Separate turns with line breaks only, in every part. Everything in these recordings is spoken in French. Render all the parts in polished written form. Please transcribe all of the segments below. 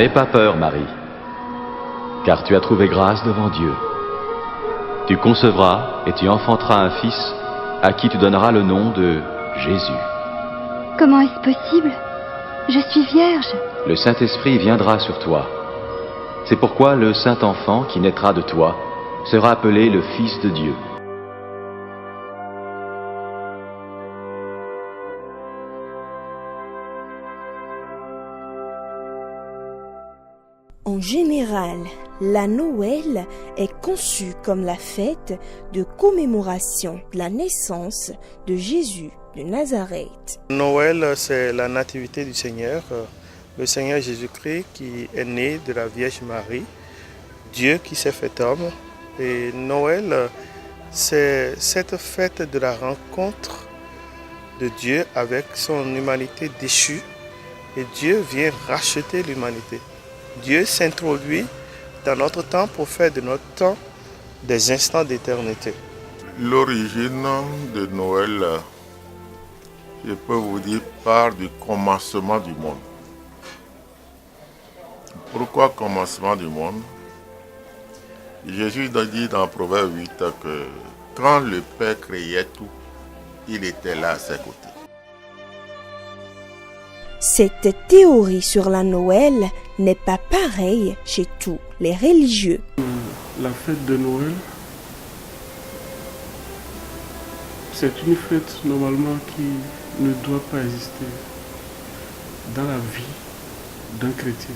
N'aie pas peur, Marie, car tu as trouvé grâce devant Dieu. Tu concevras et tu enfanteras un fils à qui tu donneras le nom de Jésus.
Comment est-ce possible? Je suis vierge.
Le Saint-Esprit viendra sur toi. C'est pourquoi le Saint-Enfant qui naîtra de toi sera appelé le Fils de Dieu.
En général, la Noël est conçue comme la fête de commémoration de la naissance de Jésus de Nazareth.
Noël, c'est la nativité du Seigneur, le Seigneur Jésus-Christ qui est né de la Vierge Marie, Dieu qui s'est fait homme. Et Noël, c'est cette fête de la rencontre de Dieu avec son humanité déchue. Et Dieu vient racheter l'humanité. Dieu s'introduit dans notre temps pour faire de notre temps des instants d'éternité.
L'origine de Noël, je peux vous dire, part du commencement du monde. Pourquoi commencement du monde? Jésus dit dans Proverbe 8 que quand le Père créait tout, il était là à ses côtés.
Cette théorie sur la Noël n'est pas pareille chez tous les religieux.
La fête de Noël, c'est une fête normalement qui ne doit pas exister dans la vie d'un chrétien.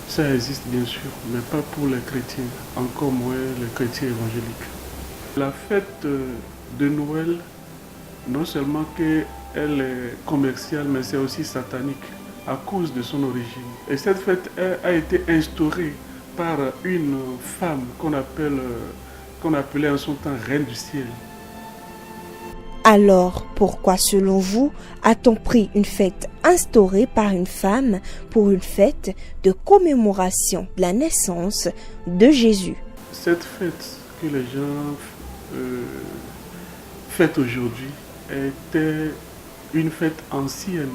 Ça existe bien sûr, mais pas pour les chrétiens, encore moins les chrétiens évangéliques. La fête de Noël, non seulement qu'elle est commerciale, mais c'est aussi satanique à cause de son origine. Et cette fête a été instaurée par une femme qu'on appelait en son temps Reine du Ciel.
Alors, pourquoi, selon vous, a-t-on pris une fête instaurée par une femme pour une fête de commémoration de la naissance de Jésus?
Cette fête que les gens fêtent aujourd'hui était une fête ancienne.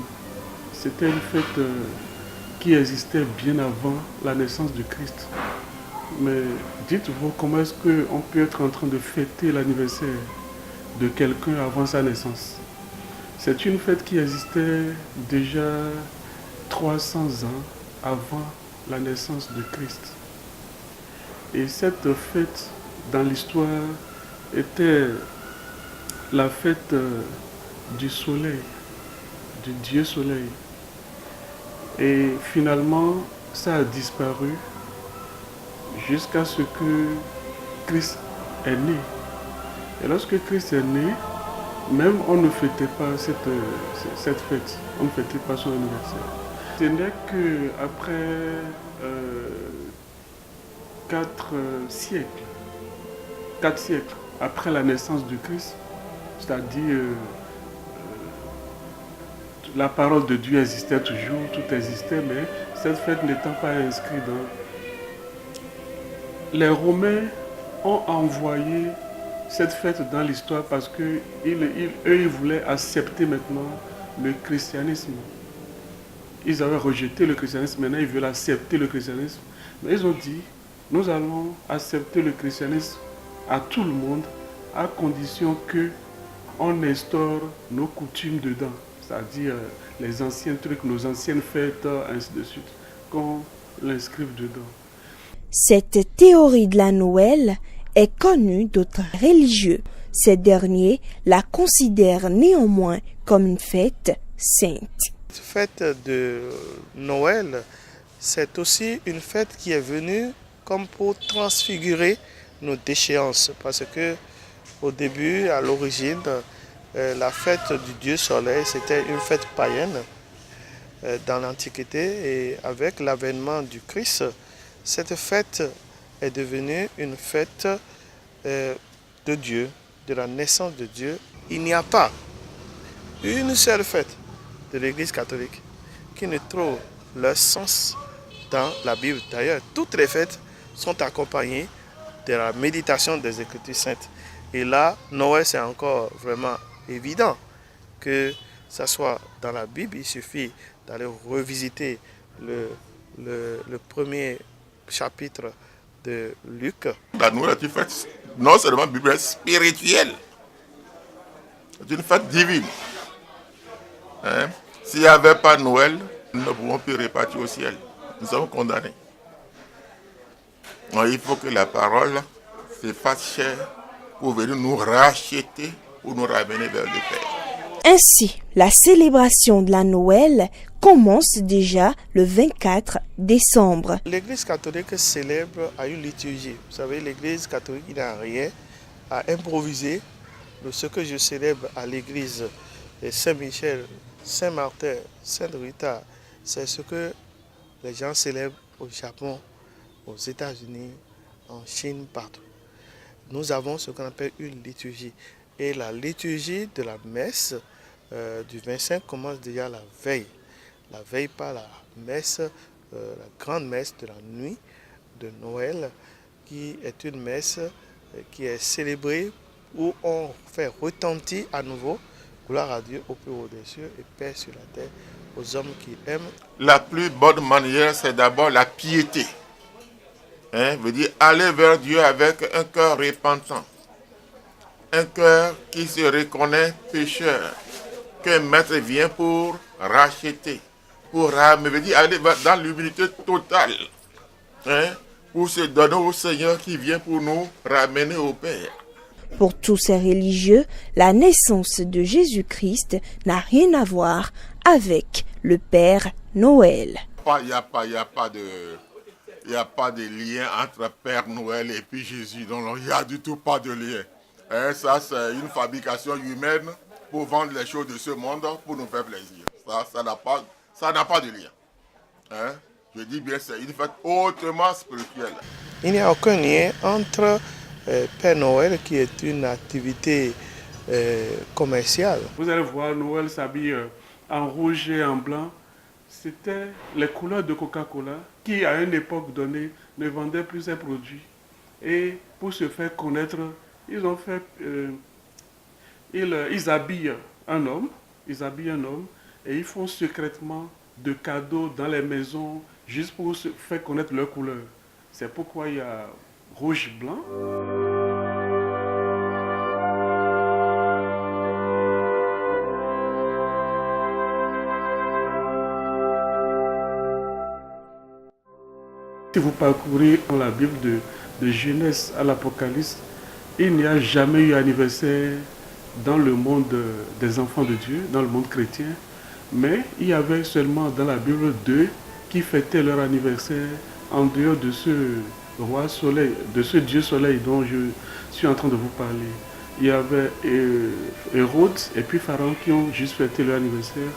C'était une fête qui existait bien avant la naissance du Christ. Mais dites-vous, comment est-ce qu'on peut être en train de fêter l'anniversaire de quelqu'un avant sa naissance? C'est une fête qui existait déjà 300 ans avant la naissance de Christ. Et cette fête, dans l'histoire, était la fête du soleil, du Dieu soleil. Et finalement, ça a disparu jusqu'à ce que Christ est né. Et lorsque Christ est né, même on ne fêtait pas cette fête, on ne fêtait pas son anniversaire. Ce n'est qu'après 4 siècles après la naissance de Christ, c'est-à-dire la parole de Dieu existait toujours, tout existait, mais cette fête n'étant pas inscrite dans... Les Romains ont envoyé cette fête dans l'histoire parce qu'eux, ils voulaient accepter maintenant le christianisme. Ils avaient rejeté le christianisme, maintenant ils veulent accepter le christianisme. Mais ils ont dit, nous allons accepter le christianisme à tout le monde, à condition qu'on instaure nos coutumes dedans. C'est-à-dire les anciens trucs, nos anciennes fêtes, ainsi de suite, qu'on l'inscrive dedans.
Cette théorie de la Noël est connue d'autres religieux. Ces derniers la considèrent néanmoins comme une fête sainte.
Cette fête de Noël, c'est aussi une fête qui est venue comme pour transfigurer nos déchéances. Parce que au début, à l'origine, la fête du Dieu Soleil, c'était une fête païenne dans l'Antiquité. Et avec l'avènement du Christ, cette fête est devenue une fête de Dieu, de la naissance de Dieu. Il n'y a pas une seule fête de l'Église catholique qui ne trouve leur sens dans la Bible. D'ailleurs, toutes les fêtes sont accompagnées de la méditation des Écritures saintes. Et là, Noël, c'est encore vraiment évident que ça soit dans la Bible. Il suffit d'aller revisiter le le premier chapitre de Luc.
La Noël est une fête non seulement biblique, spirituelle. C'est une fête divine. Hein? S'il n'y avait pas Noël, nous ne pouvons plus repartir au ciel. Nous sommes condamnés. Donc, il faut que la parole se fasse chair pour venir nous racheter, pour nous ramener vers le Père.
Ainsi, la célébration de la Noël commence déjà le 24 décembre.
L'Église catholique célèbre à une liturgie. Vous savez, l'Église catholique il n'a rien à improviser. De ce que je célèbre à l'Église de Saint-Michel, Saint-Martin, Sainte Rita, c'est ce que les gens célèbrent au Japon, aux États-Unis, en Chine, partout. Nous avons ce qu'on appelle une liturgie. Et la liturgie de la messe du 25 commence déjà la veille. La veille par la messe, la grande messe de la nuit de Noël, qui est une messe qui est célébrée où on fait retentir à nouveau gloire à Dieu au plus haut des cieux et paix sur la terre aux hommes qui aiment.
La plus bonne manière, c'est d'abord la piété. Veut dire aller vers Dieu avec un cœur repentant. Un cœur qui se reconnaît pécheur. Qu'un maître vient pour racheter. Pour ramener, veut dire aller dans l'humilité totale. Pour se donner au Seigneur qui vient pour nous ramener au Père.
Pour tous ces religieux, la naissance de Jésus-Christ n'a rien à voir avec le Père Noël.
Il n'y a pas de lien entre Père Noël et puis Jésus. Donc, il n'y a du tout pas de lien. Ça, c'est une fabrication humaine pour vendre les choses de ce monde pour nous faire plaisir. Ça n'a pas de lien. Je dis bien, c'est une fête hautement spirituelle.
Il n'y a aucun lien entre Père Noël, qui est une activité commerciale.
Vous allez voir, Noël s'habille en rouge et en blanc. C'était les couleurs de Coca-Cola qui, à une époque donnée, ne vendaient plus ses produits. Et pour se faire connaître, ils habillent un homme. Et ils font secrètement de cadeaux dans les maisons juste pour se faire connaître leurs couleurs. C'est pourquoi il y a rouge-blanc. Si vous parcourez dans la Bible de Genèse à l'Apocalypse, il n'y a jamais eu anniversaire dans le monde des enfants de Dieu, dans le monde chrétien, mais il y avait seulement dans la Bible 2 qui fêtaient leur anniversaire en dehors de ce roi soleil, de ce Dieu soleil dont je suis en train de vous parler. Il y avait Hérode et puis Pharaon qui ont juste fêté leur anniversaire.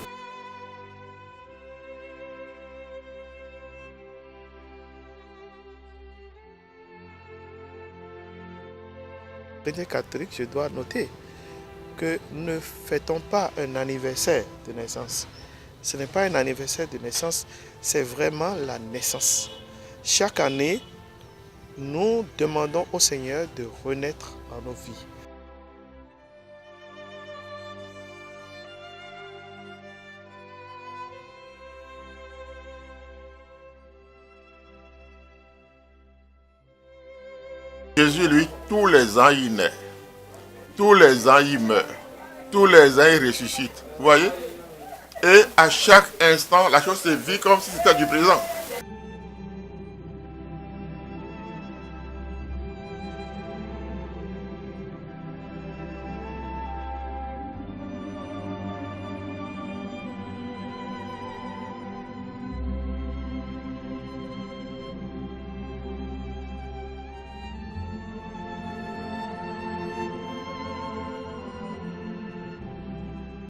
Chrétien catholique, je dois noter que ne fêtons pas un anniversaire de naissance. Ce n'est pas un anniversaire de naissance, c'est vraiment la naissance. Chaque année, nous demandons au Seigneur de renaître dans nos vies.
Jésus, lui, tous les ans, il naît. Tous les ans, il meurt. Tous les ans, il ressuscite. Vous voyez? Et à chaque instant, la chose se vit comme si c'était du présent.